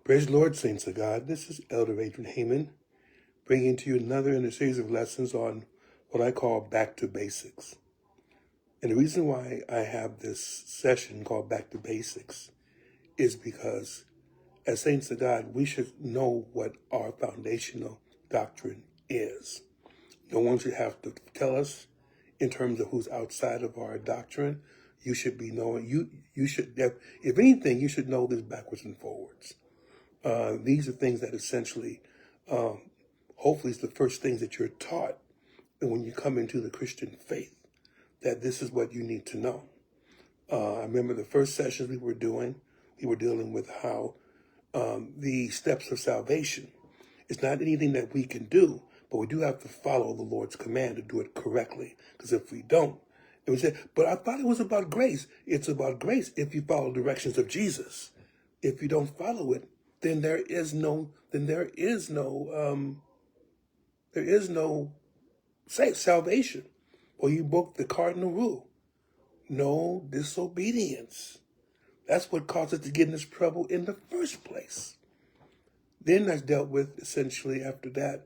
Praise the Lord, saints of God. This is Elder Adrian Heyman, bringing to you another in a series of lessons on what I call Back to Basics. And the reason why I have this session called Back to Basics is because as saints of God, we should know what our foundational doctrine is. No one should have to tell us in terms of who's outside of our doctrine. You should be knowing, you should, if anything, you should know this backwards and forwards. These are things that essentially, hopefully, is the first things that you're taught when you come into the Christian faith, that this is what you need to know. I remember the first sessions we were dealing with how the steps of salvation. It's not anything that we can do, but we do have to follow the Lord's command to do it correctly. Because if we don't, and we say, but I thought it was about grace. It's about grace if you follow directions of Jesus. If you don't follow it, then there is no salvation. Or you broke the cardinal rule. No disobedience. That's what caused us to get in this trouble in the first place. Then that's dealt with essentially after that,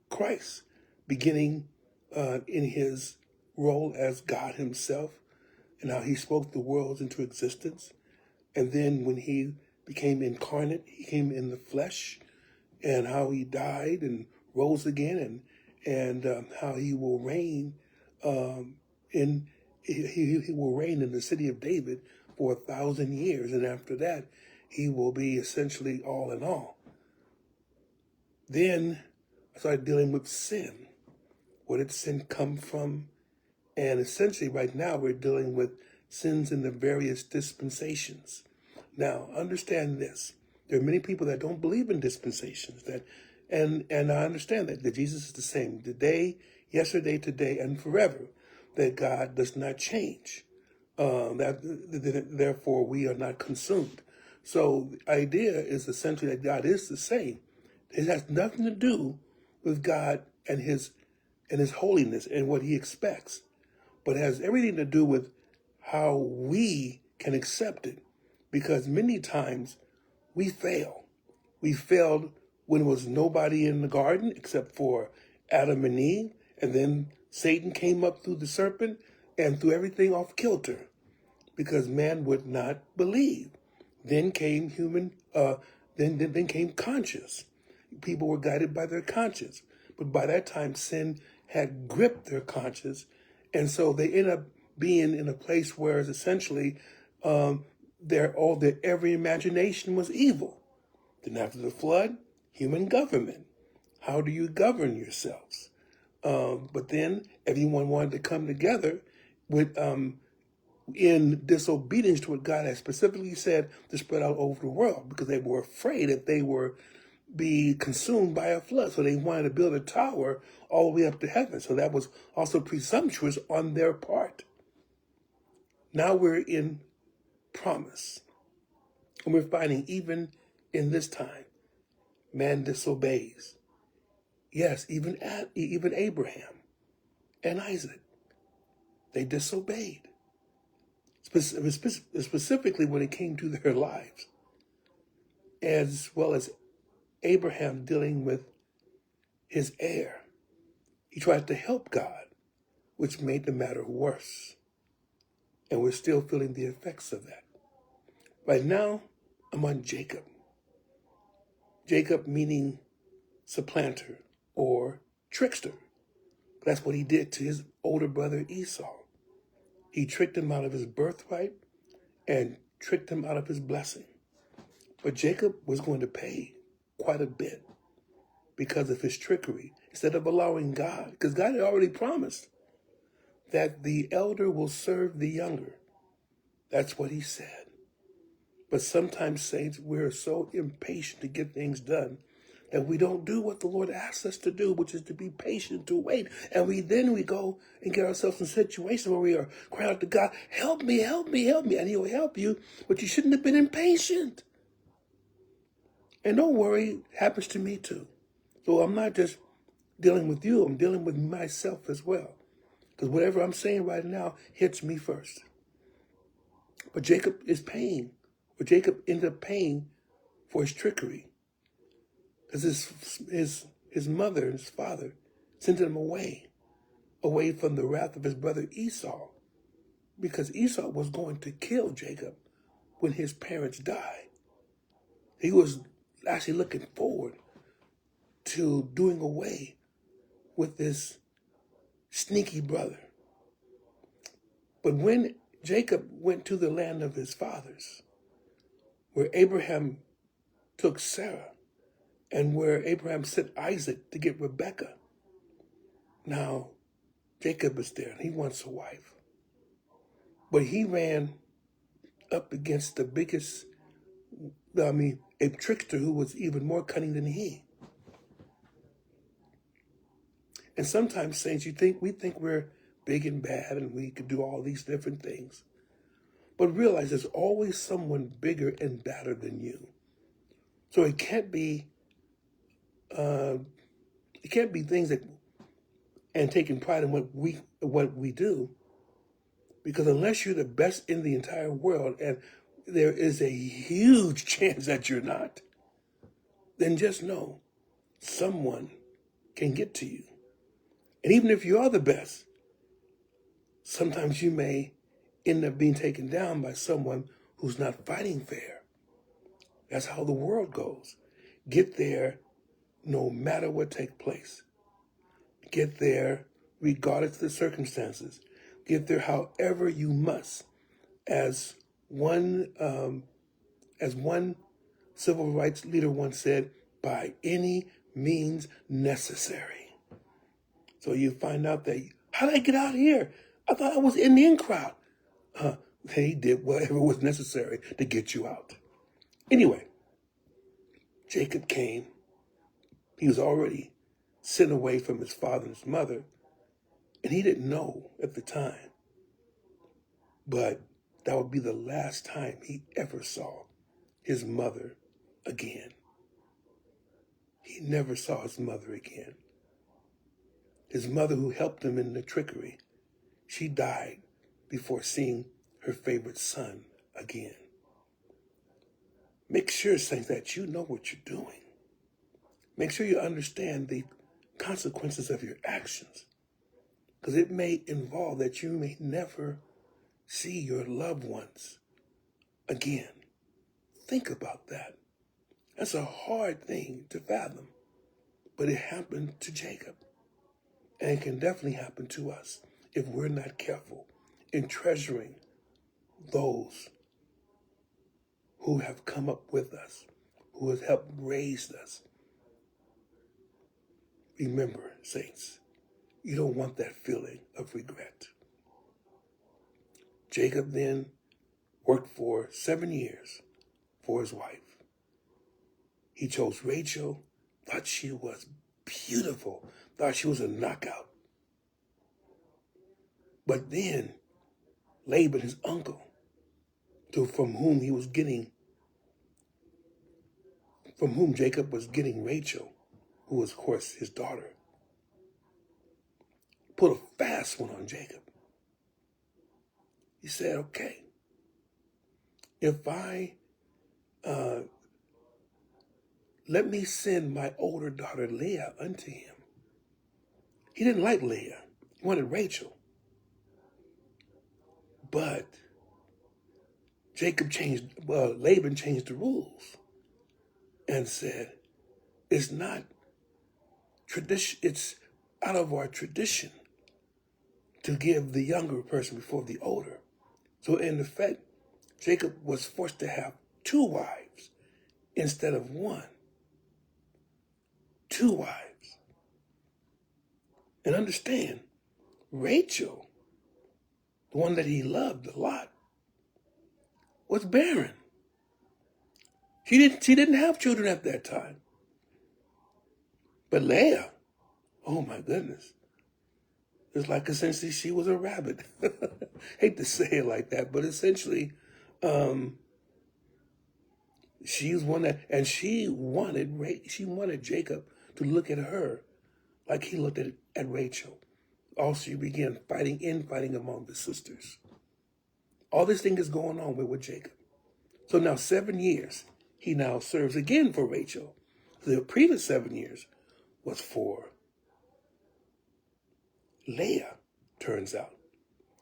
Christ beginning in his role as God himself and how he spoke the worlds into existence. And then when he became incarnate, he came in the flesh, and how he died and rose again, and how he will reign he will reign in the city of David for 1,000 years, and after that, he will be essentially all in all. Then I started dealing with sin. Where did sin come from? And essentially right now we're dealing with sins in the various dispensations. Now, understand this. There are many people that don't believe in dispensations, and I understand that Jesus is the same today, yesterday, today, and forever, that God does not change. Therefore, we are not consumed. So the idea is essentially that God is the same. It has nothing to do with God and his holiness and what he expects, but it has everything to do with how we can accept it. Because many times we fail. We failed when there was nobody in the garden except for Adam and Eve, and then Satan came up through the serpent and threw everything off kilter because man would not believe. Then came then came conscience. People were guided by their conscience, but by that time sin had gripped their conscience, and so they end up being in a place where it's essentially every imagination was evil. Then after the flood, human government. How do you govern yourselves? But then everyone wanted to come together with in disobedience to what God had specifically said to spread out over the world, because they were afraid that they were be consumed by a flood. So they wanted to build a tower all the way up to heaven. So that was also presumptuous on their part. Now we're in promise. And we're finding even in this time, man disobeys. Yes, even Abraham and Isaac, they disobeyed. Specifically when it came to their lives, as well as Abraham dealing with his heir. He tried to help God, which made the matter worse. And we're still feeling the effects of that. Right now, I'm on Jacob. Jacob meaning supplanter or trickster. That's what he did to his older brother Esau. He tricked him out of his birthright and tricked him out of his blessing. But Jacob was going to pay quite a bit because of his trickery, instead of allowing God, because God had already promised that the elder will serve the younger. That's what he said. But sometimes, saints, we're so impatient to get things done that we don't do what the Lord asks us to do, which is to be patient, to wait. And we go and get ourselves in a situation where we are crying out to God, help me, help me, help me. And he'll help you, but you shouldn't have been impatient. And don't worry, it happens to me too. So I'm not just dealing with you, I'm dealing with myself as well. Because whatever I'm saying right now hits me first. But Jacob is paying. But Jacob ended up paying for his trickery. Because his mother and his father sent him away from the wrath of his brother Esau, because Esau was going to kill Jacob when his parents died. He was actually looking forward to doing away with this sneaky brother. But when Jacob went to the land of his fathers, where Abraham took Sarah, and where Abraham sent Isaac to get Rebekah, now Jacob is there and he wants a wife. But he ran up against the biggest, a trickster who was even more cunning than he. And sometimes, saints, we think we're big and bad and we could do all these different things. But realize there's always someone bigger and badder than you. So it can't be things that, and taking pride in what we do, because unless you're the best in the entire world, and there is a huge chance that you're not, then just know someone can get to you. And even if you are the best, sometimes you may end up being taken down by someone who's not fighting fair. That's how the world goes. Get there no matter what takes place. Get there regardless of the circumstances. Get there however you must. As one civil rights leader once said, by any means necessary. So you find out that, how did I get out of here? I thought I was in the in crowd. They did whatever was necessary to get you out. Anyway, Jacob came. He was already sent away from his father and his mother, and he didn't know at the time. But that would be the last time he ever saw his mother again. He never saw his mother again. His mother, who helped him in the trickery, she died before seeing her favorite son again. Make sure, saints, that you know what you're doing. Make sure you understand the consequences of your actions, because it may involve that you may never see your loved ones again. Think about that. That's a hard thing to fathom, but it happened to Jacob, and it can definitely happen to us if we're not careful in treasuring those who have come up with us, who have helped raise us. Remember, saints, you don't want that feeling of regret. Jacob then worked for 7 years for his wife. He chose Rachel, thought she was beautiful, thought she was a knockout. But then Laban, his uncle, from whom Jacob was getting Rachel, who was, of course, his daughter, put a fast one on Jacob. He said, okay, if I, let me send my older daughter Leah unto him. He didn't like Leah. He wanted Rachel. But Laban changed the rules and said, it's not tradition, it's out of our tradition to give the younger person before the older. So in effect, Jacob was forced to have 2 wives instead of 1. 2 wives. And understand, Rachel, the one that he loved a lot, was barren. She didn't have children at that time. But Leah, oh my goodness, it's like essentially she was a rabbit. Hate to say it like that, but essentially, she was one that, and she wanted Jacob to look at her like he looked at Rachel. Also, she began fighting among the sisters. All this thing is going on with Jacob. So now 7 years, he now serves again for Rachel. The previous 7 years was for Leah, turns out.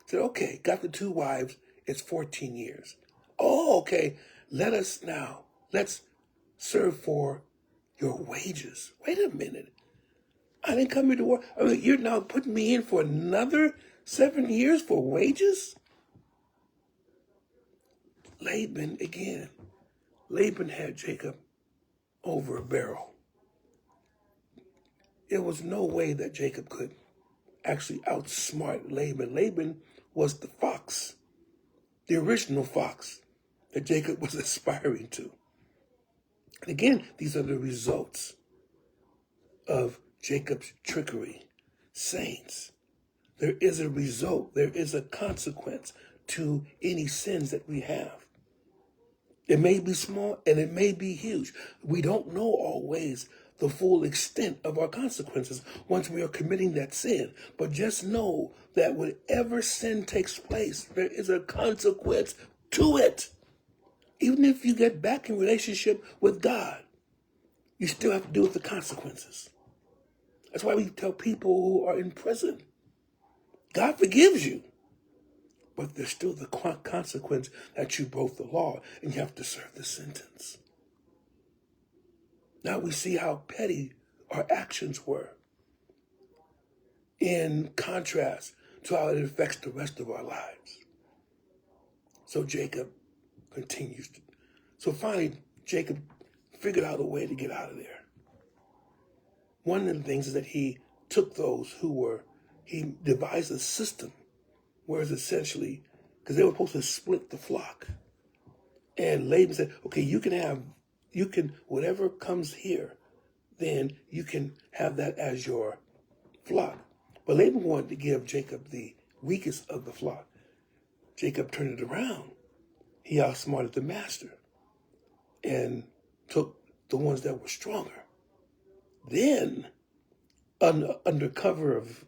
Said, okay, got the 2 wives, it's 14 years. Oh, okay, let's serve for your wages. Wait a minute. I didn't come here to work. I mean, you're now putting me in for another 7 years for wages? Laban again. Laban had Jacob over a barrel. There was no way that Jacob could actually outsmart Laban. Laban was the fox, the original fox that Jacob was aspiring to. And again, these are the results of Jacob's trickery. Saints, there is a result, there is a consequence to any sins that we have. It may be small and it may be huge. We don't know always the full extent of our consequences once we are committing that sin. But just know that whatever sin takes place, there is a consequence to it. Even if you get back in relationship with God, you still have to deal with the consequences. That's why we tell people who are in prison, God forgives you, but there's still the consequence that you broke the law and you have to serve the sentence. Now we see how petty our actions were in contrast to how it affects the rest of our lives. So Jacob continues. So finally, Jacob figured out a way to get out of there. One of the things is that he took those he devised a system where it's essentially, because they were supposed to split the flock. And Laban said, okay, you can, whatever comes here, then you can have that as your flock. But Laban wanted to give Jacob the weakest of the flock. Jacob turned it around. He outsmarted the master and took the ones that were stronger. Then, under cover of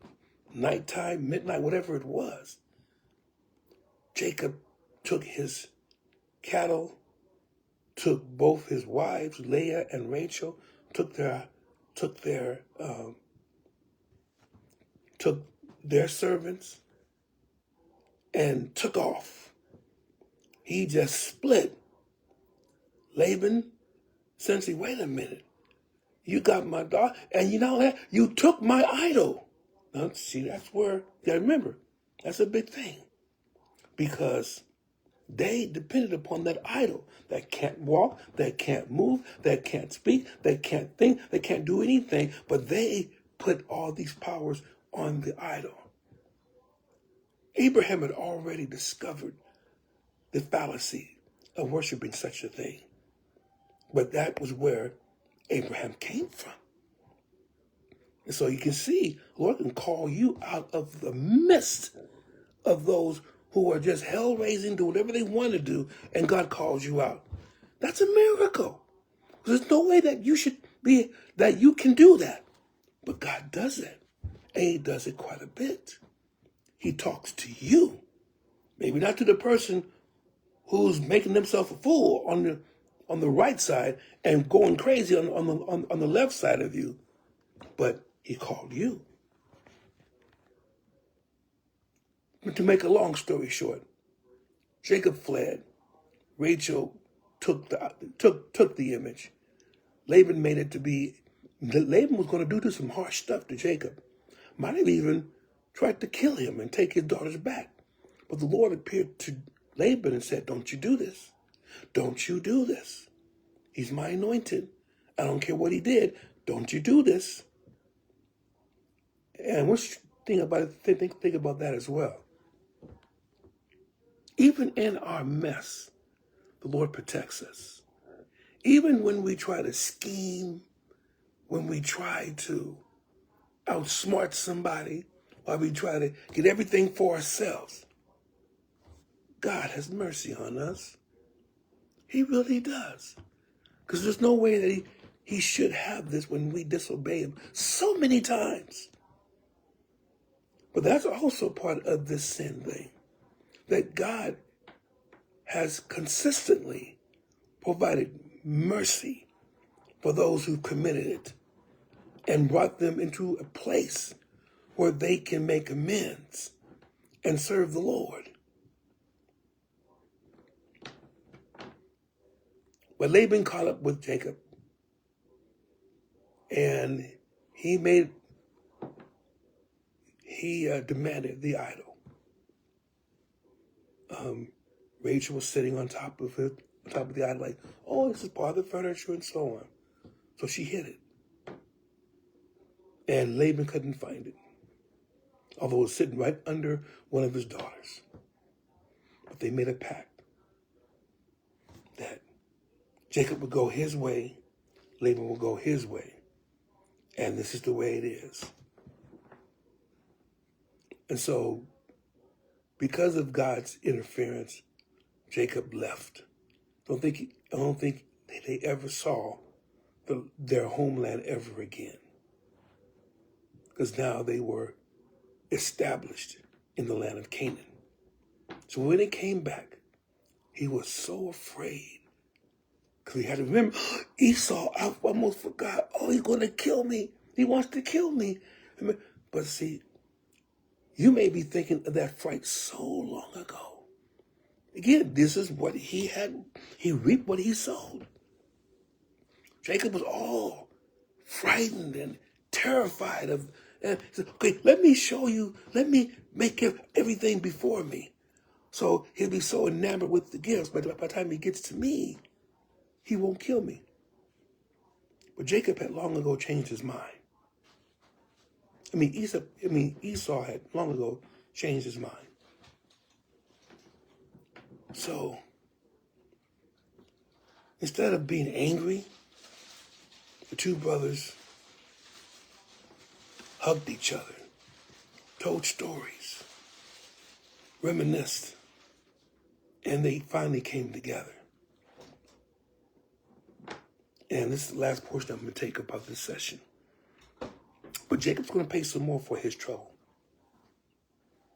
nighttime, midnight, whatever it was, Jacob took his cattle, took both his wives, Leah and Rachel, took their servants, and took off. He just split. Laban essentially, wait a minute. You got my daughter, and you know that? You took my idol. Now, see, that's where, you gotta remember, that's a big thing. Because they depended upon that idol that can't walk, that can't move, that can't speak, that can't think, that can't do anything, but they put all these powers on the idol. Abraham had already discovered the fallacy of worshiping such a thing. But that was where Abraham came from. And so you can see, Lord can call you out of the midst of those who are just hell-raising, do whatever they want to do, and God calls you out. That's a miracle. There's no way that you can do that. But God does it. And he does it quite a bit. He talks to you. Maybe not to the person who's making themselves a fool on the right side and going crazy on the left side of you. But he called you. But to make a long story short, Jacob fled. Rachel took the image. Laban made it to be, Laban was going to do some harsh stuff to Jacob. Might have even tried to kill him and take his daughters back. But the Lord appeared to Laban and said, don't you do this. Don't you do this. He's my anointed. I don't care what he did. Don't you do this. And one thing about it, think about that as well. Even in our mess, the Lord protects us. Even when we try to scheme, when we try to outsmart somebody, while we try to get everything for ourselves, God has mercy on us. He really does. Because there's no way that he should have this when we disobey him so many times. But that's also part of this sin thing. That God has consistently provided mercy for those who committed it and brought them into a place where they can make amends and serve the Lord. But Laban caught up with Jacob, and he demanded the idol. Rachel was sitting on top of the idol, like, oh, this is part of the furniture and so on. So she hid it. And Laban couldn't find it, although it was sitting right under one of his daughters. But they made a pact that Jacob would go his way, Laban would go his way, and this is the way it is. And so, because of God's interference, Jacob left. I don't think they ever saw their homeland ever again, because now they were established in the land of Canaan. So when he came back, he was so afraid, because he had to remember, Esau, I almost forgot, oh, he's going to kill me. He wants to kill me. But see, you may be thinking of that fright so long ago. Again, this is what he had. He reaped what he sowed. Jacob was all frightened and terrified of, and he said, okay, let me show you, let me make everything before me. So he'll be so enamored with the gifts, but by the time he gets to me, he won't kill me. But Jacob had long ago changed his mind. Esau had long ago changed his mind. So, instead of being angry, the two brothers hugged each other, told stories, reminisced, and they finally came together. And this is the last portion I'm going to take about this session. But Jacob's going to pay some more for his trouble.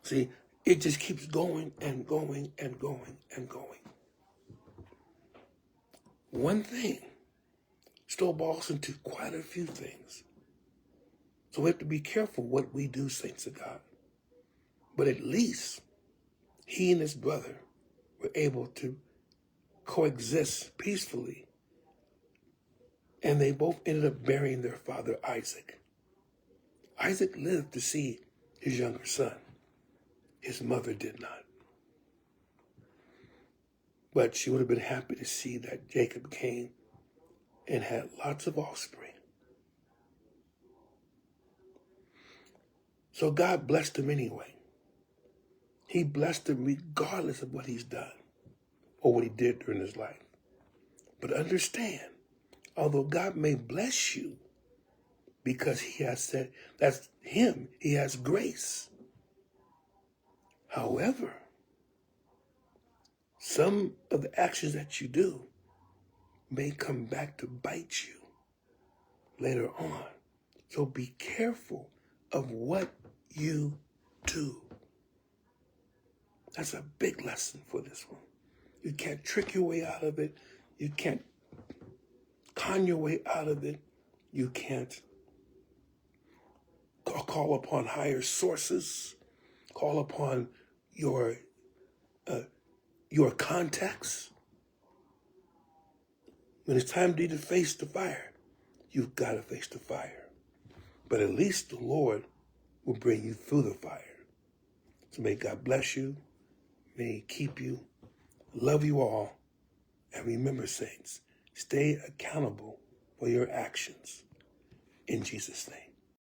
See, it just keeps going and going and going and going. One thing snowballs into quite a few things. So we have to be careful what we do, saints of God. But at least he and his brother were able to coexist peacefully. And they both ended up burying their father, Isaac. Isaac lived to see his younger son. His mother did not. But she would have been happy to see that Jacob came and had lots of offspring. So God blessed him anyway. He blessed him regardless of what he's done or what he did during his life. But understand, although God may bless you because he has said, that's him, he has grace. However, some of the actions that you do may come back to bite you later on. So be careful of what you do. That's a big lesson for this one. You can't trick your way out of it. You can't con your way out of it. You can't call upon higher sources. Call upon your contacts. When it's time to face the fire, you've got to face the fire. But at least the Lord will bring you through the fire. So may God bless you. May he keep you. Love you all. And remember, saints, stay accountable for your actions. In Jesus' name.